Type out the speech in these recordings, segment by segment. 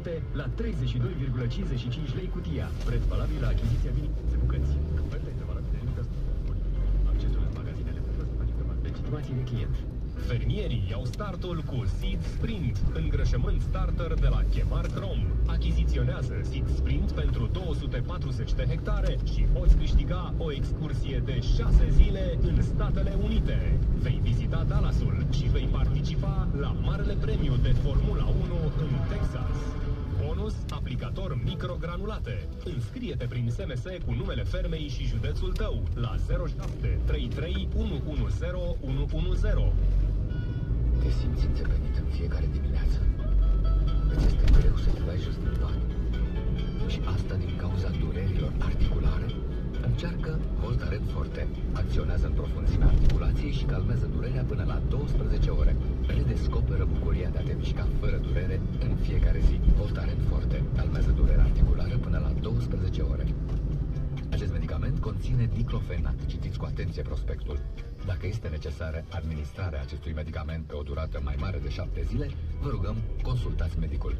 7 la 32,55 lei cutia. Preț valabil la achiziția vinite bucăți. Oferta este valabilă în accesul în magazinele de legitimație de client. Fermierii iau startul cu Seed Sprint, îngrășământ starter de la Chemar Chrome. Achiziționează Seed Sprint pentru 240 de hectare și poți câștiga o excursie de 6 zile în Statele Unite. Vei vizita Dallasul și vei participa la marele premiu de Formula 1 în Texas. Bonus, aplicator microgranulate. Înscrie-te prin SMS cu numele fermei și județul tău la 0733 110 110. Te simți înțepenit în fiecare dimineață. Îți este greu să te dai jos din pat. Și asta din cauza durerilor articulare? Încearcă Voltaren Forte. Acționează în profunzimea articulației și calmează durerea până la 12 ore. Redescoperă bucuria de a te mișca fără durere în fiecare zi. Voltaren Forte calmează durerea articulară până la 12 ore. Acest medicament conține diclofenat. Citiți cu atenție prospectul. Dacă este necesară administrarea acestui medicament pe o durată mai mare de 7 zile, vă rugăm, consultați medicul.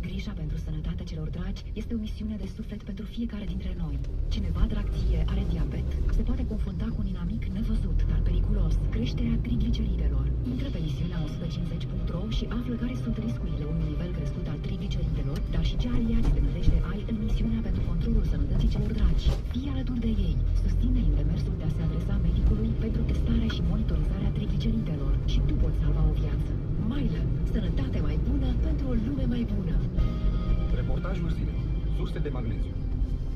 Grija pentru sănătatea celor dragi este o misiune de suflet pentru fiecare dintre noi. Cineva drag ție are diabet, se poate confrunta cu un inamic nevăzut, dar periculos, creșterea trigliceridelor. Intră pe misiunea 150.ro și află care sunt riscurile unui nivel crescut al trigliceridelor, dar și ce aliați de nădejde ai în misiunea pentru controlul sănătății celor dragi. Fii alături de ei, susține-i în demersul de a se adresa medicului pentru testarea și monitorizarea trigliceridelor și tu poți salva o viață. Mylan, sănătate mai bună pentru o lume mai bună. Reportajul zilei. Surse de magneziu.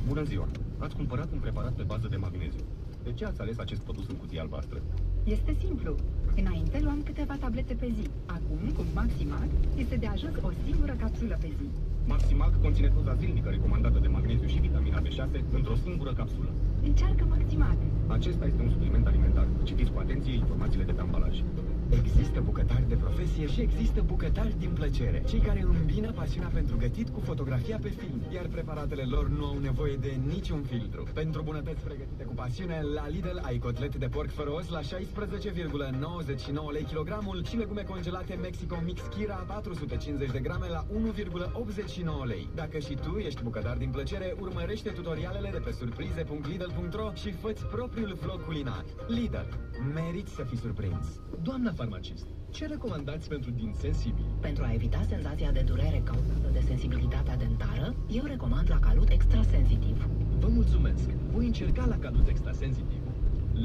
Bună ziua! Ați cumpărat un preparat pe bază de magneziu. De ce ați ales acest produs în cutie albastră? Este simplu. Înainte luam câteva tablete pe zi. Acum, cu Maximag, este de ajuns o singură capsulă pe zi. Maximag conține doza zilnică recomandată de magneziu și vitamina B6 într-o singură capsulă. Încearcă Maximag. Acesta este un supliment alimentar. Citiți cu atenție informațiile de pe ambalaj. Există bucătari de profesie și există bucătari din plăcere. Cei care îmbină pasiunea pentru gătit cu fotografia pe film, iar preparatele lor nu au nevoie de niciun filtru. Pentru bunătăți pregătite cu pasiune, la Lidl ai cotlet de porc fără os la 16,99 lei kilogramul și legume congelate Mexico Mix Kira 450 de grame la 1,89 lei. Dacă și tu ești bucătar din plăcere, urmărește tutorialele de pe surprize.lidl.ro și fă-ți propriul vlog culinar. Lidl. Meriți să fii surprins. Doamna farmacist, ce recomandați pentru dinți sensibili? Pentru a evita senzația de durere cauzată de sensibilitatea dentară, eu recomand la Calut Extra Sensitiv. Vă mulțumesc! Voi încerca la Calut Extra Sensitiv.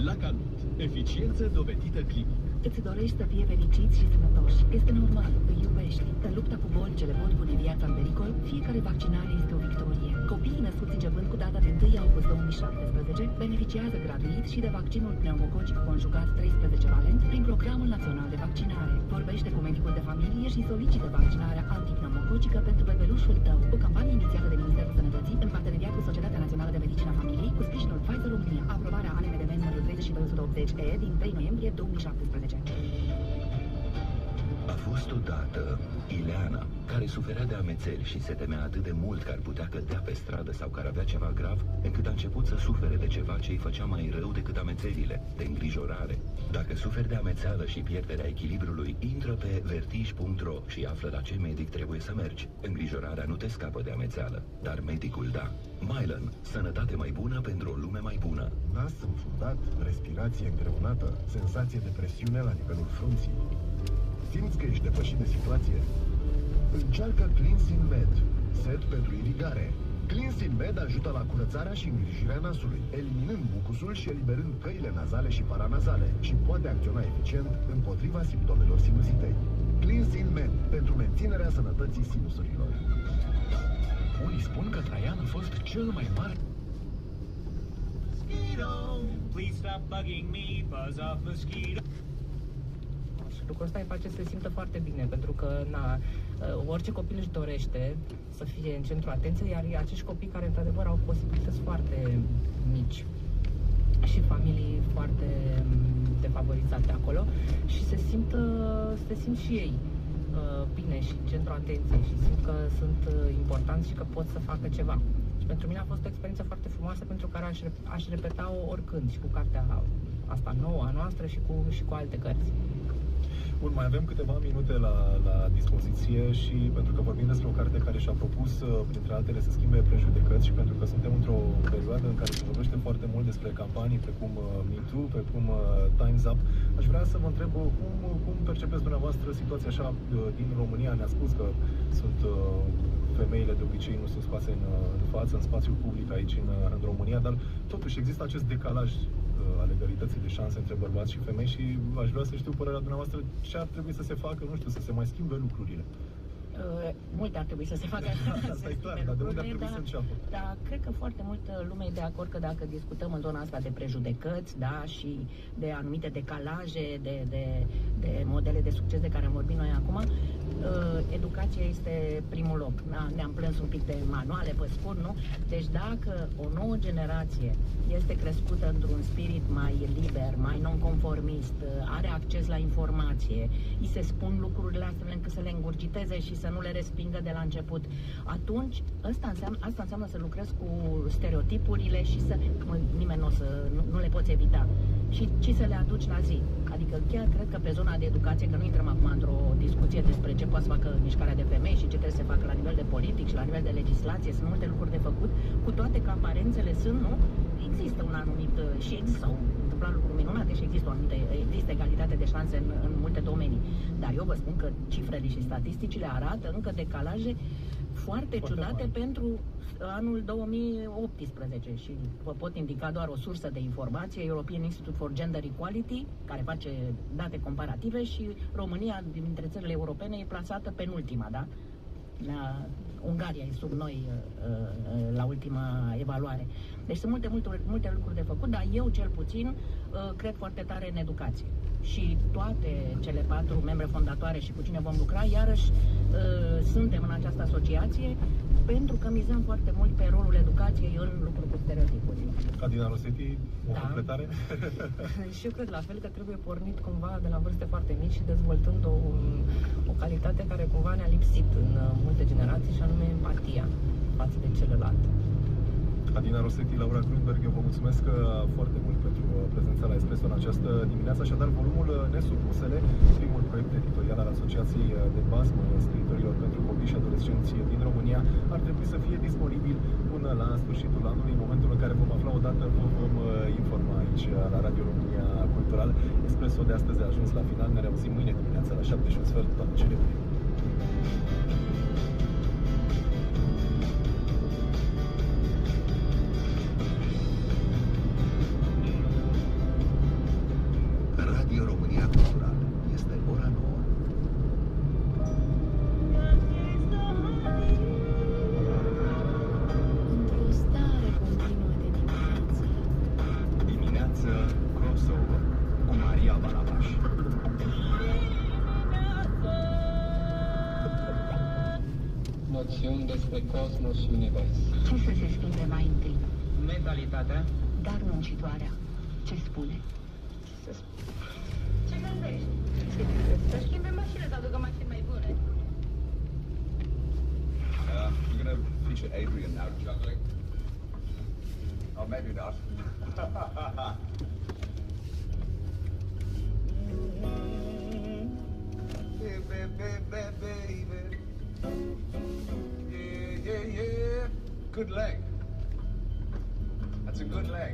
La Calut, eficiență dovedită clinic. Îți dorești să fie fericiți și sănătoși. Este normal, îi iubești. În lupta cu boli ce le pot pune viața în pericol, fiecare vaccinare este o victorie. Copiii născuți începând cu data de 1 august 2017 beneficiază gratuit și de vaccinul pneumococic conjugat 13 valent prin Programul Național de Vaccinare. Vorbește cu medicul de familie și solicită vaccinarea antipneumococică pentru bebelușul tău. O campanie inițiată de Ministerul Sănătății în parteneriat cu Societatea Națională de Medicină a Familiei cu sprijinul Pfizer România. Aprobarea ANMDB numărul 3280E din 3 noiembrie 2017. A fost odată Ileana, care suferea de amețeli și se temea atât de mult că ar putea cădea pe stradă sau că ar avea ceva grav, încât a început să sufere de ceva ce îi făcea mai rău decât amețelile, de îngrijorare. Dacă suferi de amețeală și pierderea echilibrului, intră pe vertij.ro și află la ce medic trebuie să mergi. Îngrijorarea nu te scapă de amețeală, dar medicul da. Mylan, sănătate mai bună pentru o lume mai bună. Nas înfundat, respirație îngreunată, senzație de presiune la nivelul frunții. Simți că ești depășit de situație? Încearcă Cleansing Med, set pentru irigare. Cleansing Med ajută la curățarea și îngrijirea nasului, eliminând mucusul și eliberând căile nazale și paranazale și poate acționa eficient împotriva simptomelor sinusitei. Cleansing Med, pentru menținerea sănătății sinusurilor. Unii spun că Traian a fost cel mai mare. Please stop bugging me, buzz off mosquito. Lucrul ăsta îi face să se simtă foarte bine, pentru că orice copil își dorește să fie în centrul atenției, iar acești copii care într-adevăr au posibilități foarte mici și familii foarte defavorizate acolo și se simt și ei bine și în centrul atenției și simt că sunt importanți și că pot să facă ceva. Și pentru mine a fost o experiență foarte frumoasă pentru care aș repeta-o oricând și cu cartea asta nouă a noastră și cu alte cărți. Bun, mai avem câteva minute la dispoziție și pentru că vorbim despre o carte care și-a propus, printre altele, să schimbe prejudecăți și pentru că suntem într-o perioadă în care se vorbește foarte mult despre campanii precum Me Too, precum Time's Up, aș vrea să vă întreb cum percepeți dumneavoastră situația așa din România. Ne-a spus că sunt femeile de obicei nu sunt scoase în față, în spațiul public aici în România, dar totuși există acest decalaj al egalității de șanse între bărbați și femei și aș vrea să știu părerea dumneavoastră ce ar trebui să se facă, nu știu, să se mai schimbe lucrurile. Multe ar trebui să se facă. Asta e clar, dar de unde ar trebui să înceapă? Dar cred că foarte multă lume e de acord că dacă discutăm în zona asta de prejudecăți, da, și de anumite decalaje, de modele de succes de care am vorbit noi acum, educația este primul loc. Ne-am plâns un pic de manuale pe scurt, nu? Deci dacă o nouă generație este crescută într-un spirit mai liber, mai nonconformist, are acces la informație, îi se spun lucrurile astfel încât să le îngurgiteze și să nu le respingă de la început, atunci asta înseamnă să lucrezi cu stereotipurile și să nimeni nu le poți evita, ci să le aduci la zi. Adică chiar cred că pe zona de educație, că nu intrăm acum într-o discuție despre ce poate să facă mișcarea de femei și ce trebuie să se facă la nivel de politic și la nivel de legislație, sunt multe lucruri de făcut, cu toate că aparențele sunt, nu? Există un anumit, și s-au întâmplat lucruri minunate și există egalitate de șanse în multe domenii. Dar eu vă spun că cifrele și statisticile arată încă decalaje foarte ciudate pentru anul 2018 și vă pot indica doar o sursă de informație, European Institute for Gender Equality, care face date comparative și România, dintre țările europene, e plasată penultima, da? Ungaria e sub noi la ultima evaluare. Deci sunt multe lucruri de făcut, dar eu cel puțin cred foarte tare în educație. Și toate cele 4 membre fondatoare și cu cine vom lucra, iarăși suntem în această asociație pentru că mizăm foarte mult pe rolul educației în lucruri cu stereotipuri. Adina Rosetti, o completare? Și eu cred la fel că trebuie pornit cumva de la vârste foarte mici și dezvoltând o calitate care cumva ne-a lipsit în multe generații și anume empatia față de celălalt. Adina Rosetti, Laura Grunberg, eu vă mulțumesc foarte mult pentru prezența la Espresso în această dimineață. Așadar, volumul Nesupusele, primul proiect editorial al Asociației de Basmă Scriitorilor pentru Copii și Adolescenți din România, ar trebui să fie disponibil până la sfârșitul anului. În momentul în care vom afla o dată, vă vom informa aici la Radio România Cultural. Espresso de astăzi a ajuns la final. Ne reauzim mâine dimineața la 7:15. Toate cele bune! Radio România Cultural. Este ora 9. Într-o stare continuă de dimineață. Dimineață crossover cu Maria Balabaș. Noțiuni despre cosmos și univers. Ce să se schimbe mai întâi? Mentalitatea. Dar muncitoarea. Ce spune? Ce gândești? Să schimbe mașinile, să aducă mașini mai bune. You're gonna feature Adrian now juggling? Oh, maybe not. Baby. Yeah. Good leg. That's a good leg.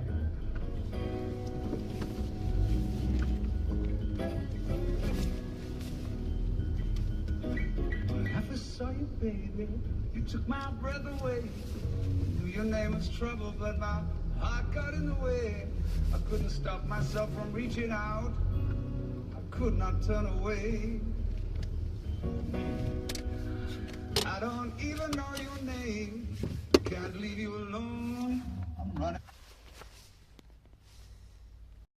I never saw you, baby. You took my breath away. Knew your name was trouble, but my heart got in the way. I couldn't stop myself from reaching out. I could not turn away. I don't even know your name. Can't leave you alone. I'm running.